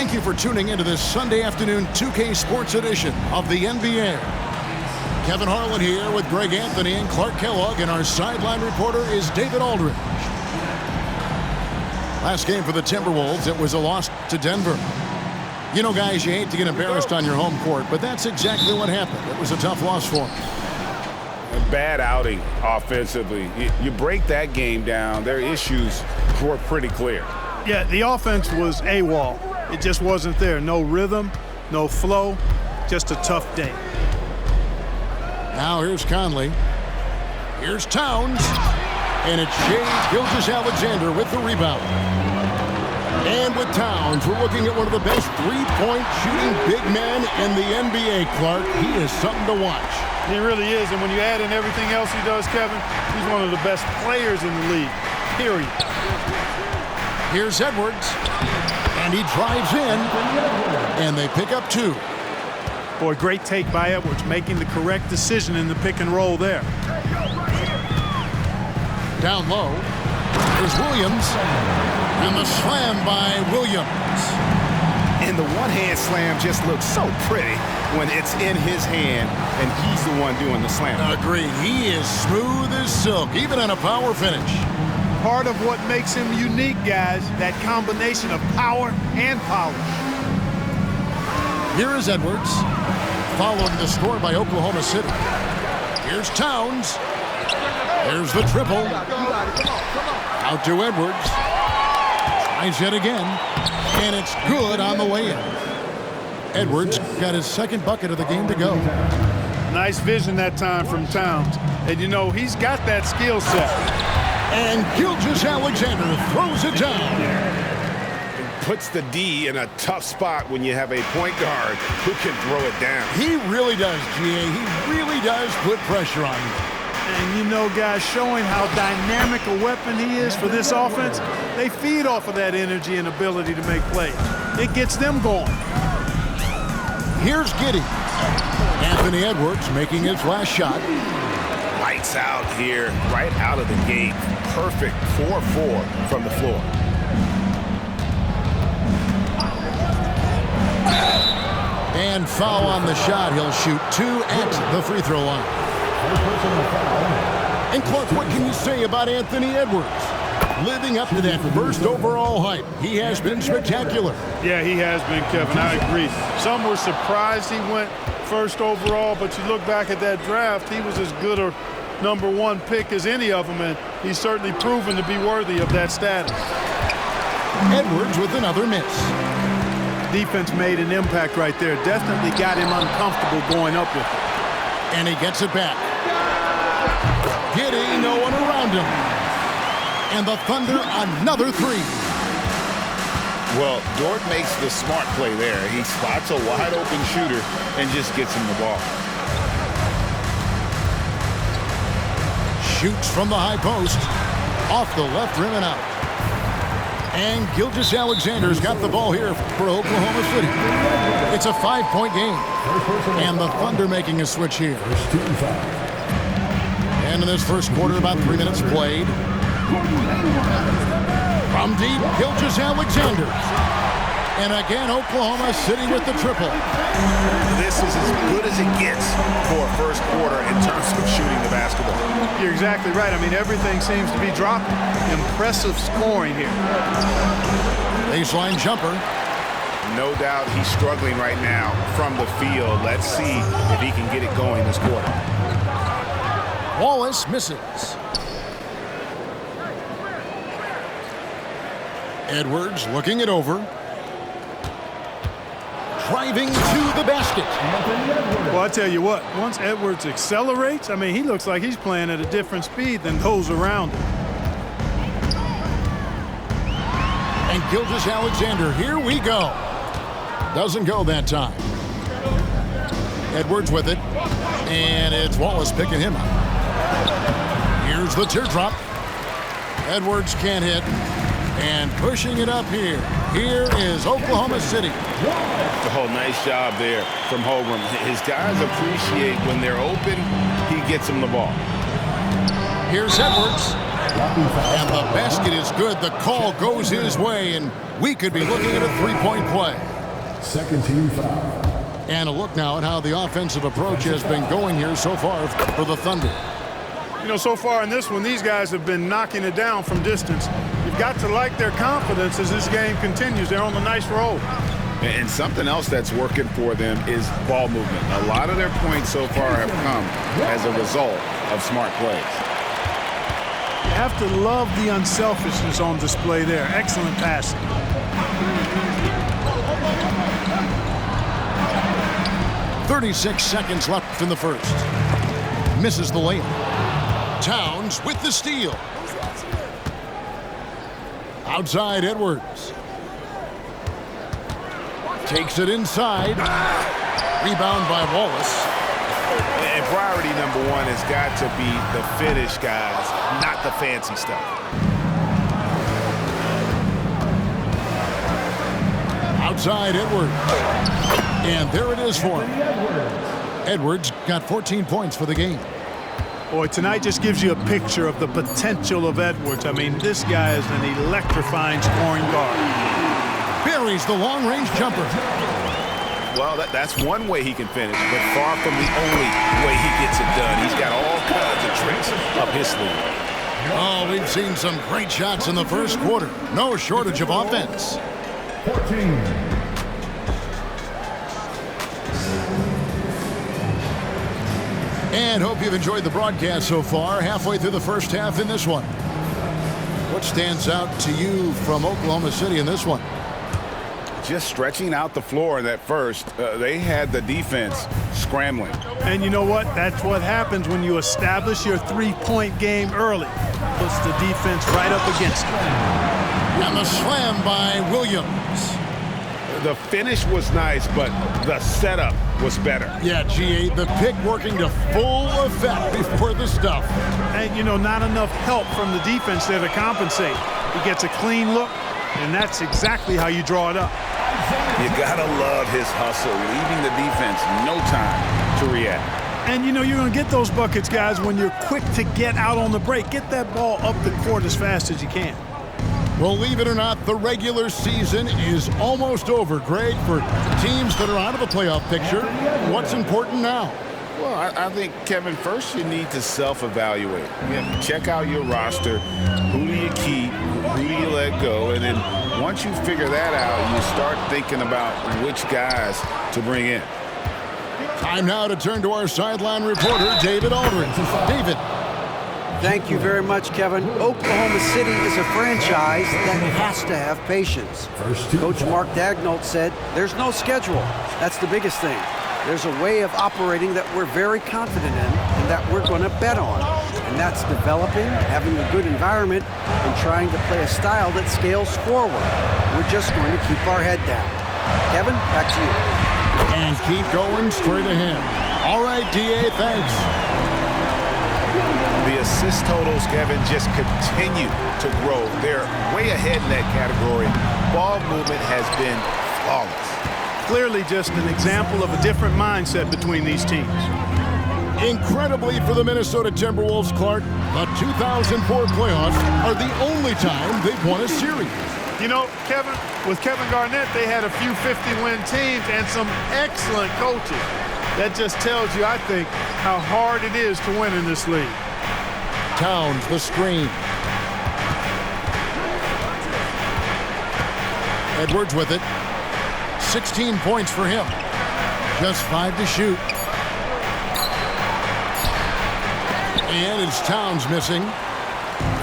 Thank you for tuning into this Sunday afternoon 2K Sports edition of the NBA. Kevin Harlan here with Greg Anthony and Clark Kellogg, and our sideline reporter is David Aldridge. Last game for the Timberwolves, it was a loss to Denver. You know, guys, you hate to get embarrassed on your home court, but that's exactly what happened. It was a tough loss for them. A bad outing offensively. You break that game down, their issues were pretty clear. Yeah, the offense was AWOL. It just wasn't there. No rhythm, no flow, just a tough day. Now here's Conley. Here's Towns. And it's Shai Gilgeous-Alexander with the rebound. And with Towns, we're looking at one of the best three-point shooting big men in the NBA, Clark. He is something to watch. He really is, and when you add in everything else he does, Kevin, he's one of the best players in the league, period. Here's Edwards, and he drives in, and they pick up two. Boy, great take by Edwards, making the correct decision in the pick and roll there. Down low, there's Williams, and the slam by Williams. And the one-hand slam just looks so pretty when it's in his hand, and he's the one doing the slam. Agreed. He is smooth as silk, even in a power finish. Part of what makes him unique, guys, that combination of power and polish. Here is Edwards, following the score by Oklahoma City. Here's Towns. There's the triple. Out to Edwards. Tries yet again, and it's good on the way in. Edwards got his second bucket of the game to go. Nice vision that time from Towns. And, you know, he's got that skill set. And Gilgeous-Alexander throws it down. Puts the D in a tough spot when you have a point guard who can throw it down. He really does, GA. He really does put pressure on you. And you know, guys, showing how dynamic a weapon he is for this offense, they feed off of that energy and ability to make plays. It gets them going. Here's Giddey. Anthony Edwards making his last shot. Lights out here, right out of the gate. Perfect 4-4 from the floor. And foul on the shot. He'll shoot two at the free throw line. And Clark, what can you say about Anthony Edwards? Living up to that first overall hype. He has been spectacular. Yeah, he has been, Kevin. I agree. Some were surprised he went first overall, but you look back at that draft, he was as good a number one pick as any of them, and he's certainly proven to be worthy of that status. Edwards with another miss. Defense made an impact right there. Definitely got him uncomfortable going up with it. And he gets it back. Giddey, no one around him. And the Thunder, another three. Well, Dort makes the smart play there. He spots a wide open shooter and just gets him the ball. Shoots from the high post. Off the left rim and out. And Gilgeous-Alexander's got the ball here for Oklahoma City. It's a 5-point game. And the Thunder making a switch here. And in this first quarter, about 3 minutes played. From deep, Gilgeous-Alexander. And again, Oklahoma City with the triple. This is as good as it gets for a first quarter in terms of shooting the basketball. You're exactly right. I mean, everything seems to be dropping. Impressive scoring here. Baseline jumper. No doubt he's struggling right now from the field. Let's see if he can get it going this quarter. Wallace misses. Edwards looking it over. Driving to the basket. Well, I tell you what, once Edwards accelerates, I mean, he looks like he's playing at a different speed than those around him. And Gilgeous-Alexander, here we go. Doesn't go that time. Edwards with it. And it's Wallace picking him up. Here's the teardrop. Edwards can't hit. And pushing it up here. Here is Oklahoma City. Oh, nice job there from Holmgren. His guys appreciate when they're open, he gets them the ball. Here's Edwards. And the basket is good. The call goes his way, and we could be looking at a three-point play. Second team foul. And a look now at how the offensive approach has been going here so far for the Thunder. You know, so far in this one, these guys have been knocking it down from distance. You've got to like their confidence as this game continues. They're on a nice roll. And something else that's working for them is ball movement. A lot of their points so far have come as a result of smart plays. You have to love the unselfishness on display there. Excellent passing. 36 seconds left in the first. Misses the layup. Towns with the steal. Outside Edwards. Takes it inside. Rebound by Wallace. And priority number one has got to be the finish, guys, not the fancy stuff. Outside Edwards. And there it is for him. Edwards got 14 points for the game. Boy, tonight just gives you a picture of the potential of Edwards. I mean, this guy is an electrifying scoring guard. Buries the long-range jumper. Well, that's one way he can finish, but far from the only way he gets it done. He's got all kinds of tricks up his sleeve. Oh, we've seen some great shots in the first quarter. No shortage of offense. 14. And hope you've enjoyed the broadcast so far. Halfway through the first half in this one. What stands out to you from Oklahoma City in this one? Just stretching out the floor in that first. They had the defense scrambling. And you know what? That's what happens when you establish your three-point game early. Puts the defense right up against it. And the slam by Williams. The finish was nice, but the setup was better. Yeah, G8, the pick working to full effect before the stuff. And, you know, not enough help from the defense there to compensate. He gets a clean look, and that's exactly how you draw it up. You gotta love his hustle, leaving the defense no time to react. And, you know, you're going to get those buckets, guys, when you're quick to get out on the break. Get that ball up the court as fast as you can. Believe it or not, the regular season is almost over. Greg, for teams that are out of the playoff picture, what's important now? Well, I think, Kevin, first you need to self-evaluate. You have to check out your roster. Who do you keep? Who do you let go? And then once you figure that out, you start thinking about which guys to bring in. Time now to turn to our sideline reporter, David Aldridge. David. Thank you very much, Kevin. Oklahoma City is a franchise that has to have patience. Coach Mark Daigneault said, there's no schedule. That's the biggest thing. There's a way of operating that we're very confident in and that we're going to bet on. And that's developing, having a good environment, and trying to play a style that scales forward. We're just going to keep our head down. Kevin, back to you. And keep going straight ahead. All right, DA, thanks. The assist totals, Kevin, just continue to grow. They're way ahead in that category. Ball movement has been flawless. Clearly just an example of a different mindset between these teams. Incredibly for the Minnesota Timberwolves, Clark, the 2004 playoffs are the only time they've won a series. You know, Kevin, with Kevin Garnett, they had a few 50-win teams and some excellent coaches. That just tells you, I think, how hard it is to win in this league. Towns, the screen. Edwards with it. 16 points for him. Just 5 to shoot. And it's Towns missing.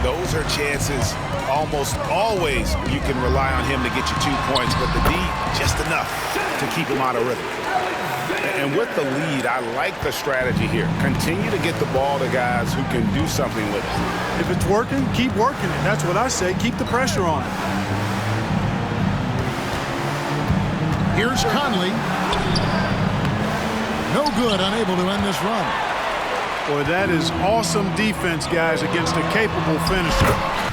Those are chances almost always you can rely on him to get you 2 points, but the D, just enough to keep him out of rhythm. And with the lead, I like the strategy here. Continue to get the ball to guys who can do something with it. If it's working, keep working it. That's what I say. Keep the pressure on it. Here's Conley. No good, unable to end this run. Boy, that is awesome defense, guys, against a capable finisher.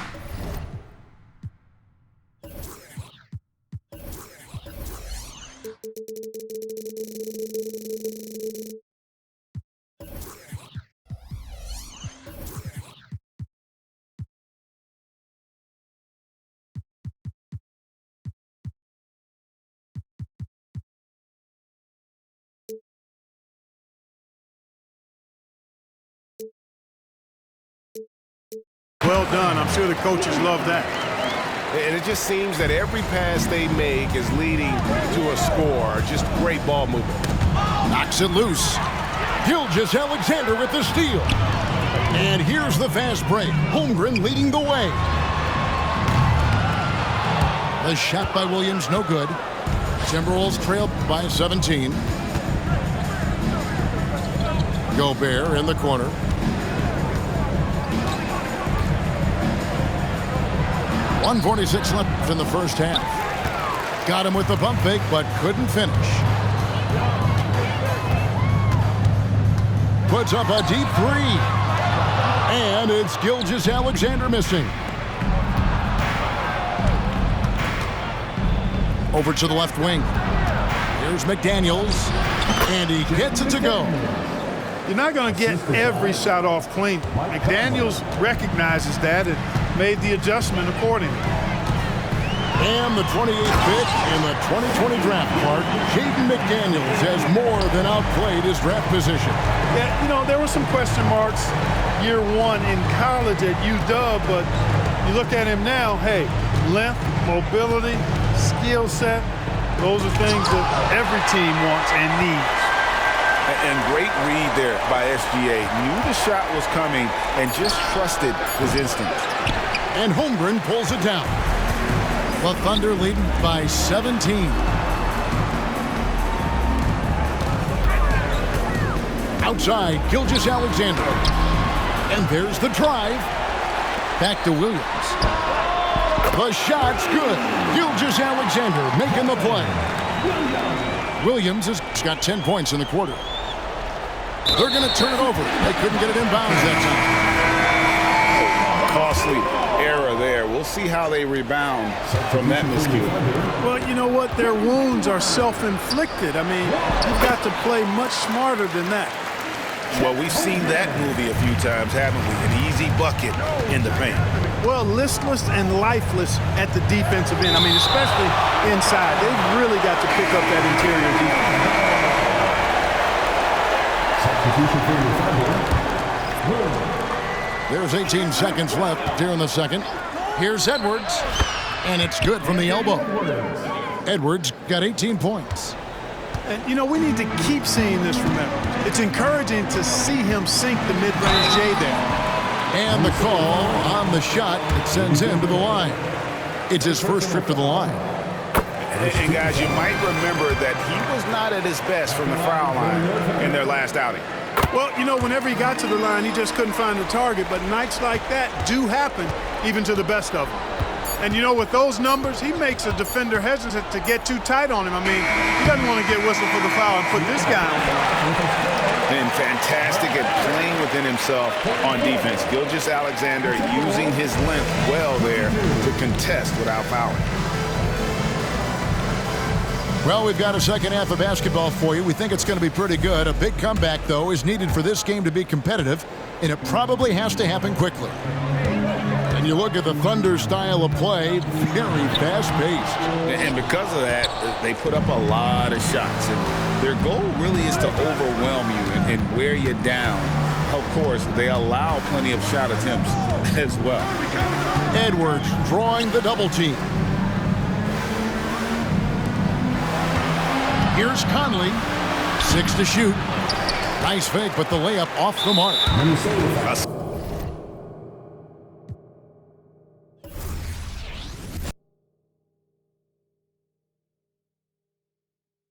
Well done. I'm sure the coaches love that. And it just seems that every pass they make is leading to a score. Just great ball movement. Knocks it loose. Gilgeous-Alexander with the steal. And here's the fast break. Holmgren leading the way. The shot by Williams, no good. Timberwolves trail by 17. Gobert in the corner. .146 left in the first half. Got him with the pump fake, but couldn't finish. Puts up a deep three. And it's Gilgeous-Alexander missing. Over to the left wing. Here's McDaniels. And he gets it to go. You're not going to get every shot off clean. McDaniels recognizes that and made the adjustment accordingly. And the 28th pick in the 2020 draft card, Jaden McDaniels has more than outplayed his draft position. Yeah, you know, there were some question marks year one in college at UW, but you look at him now, hey, length, mobility, skill set, those are things that every team wants and needs. And great read there by SGA. Knew the shot was coming and just trusted his instincts. And Holmgren pulls it down. The Thunder leading by 17. Outside, Gilgeous-Alexander. And there's the drive. Back to Williams. The shot's good. Gilgeous-Alexander making the play. Williams has got 10 points in the quarter. They're going to turn it over. They couldn't get it inbounds that time. Costly error there. We'll see how they rebound from that miscue. Well, you know what? Their wounds are self-inflicted. I mean, you've got to play much smarter than that. Well, we've seen that movie a few times, haven't we? An easy bucket in the paint. Well, listless and lifeless at the defensive end. I mean, especially inside. They've really got to pick up that interior defense. There's 18 seconds left here in the second. Here's Edwards, and it's good from the elbow. Edwards got 18 points. And, you know, we need to keep seeing this from Edwards. It's encouraging to see him sink the mid-range J there. And the call on the shot that sends him to the line. It's his first trip to the line. And guys, you might remember that he was not at his best from the foul line in their last outing. Well, you know, whenever he got to the line, he just couldn't find the target. But nights like that do happen, even to the best of them. And, you know, with those numbers, he makes a defender hesitant to get too tight on him. I mean, he doesn't want to get whistled for the foul and put this guy on. And fantastic at playing within himself on defense. Gilgeous-Alexander using his length well there to contest without fouling. Well, we've got a second half of basketball for you. We think it's going to be pretty good. A big comeback, though, is needed for this game to be competitive, and it probably has to happen quickly. And you look at the Thunder style of play, very fast-paced. And because of that, they put up a lot of shots. And their goal really is to overwhelm you and wear you down. Of course, they allow plenty of shot attempts as well. Edwards drawing the double team. Here's Conley. 6 to shoot. Nice fake, but the layup off the mark.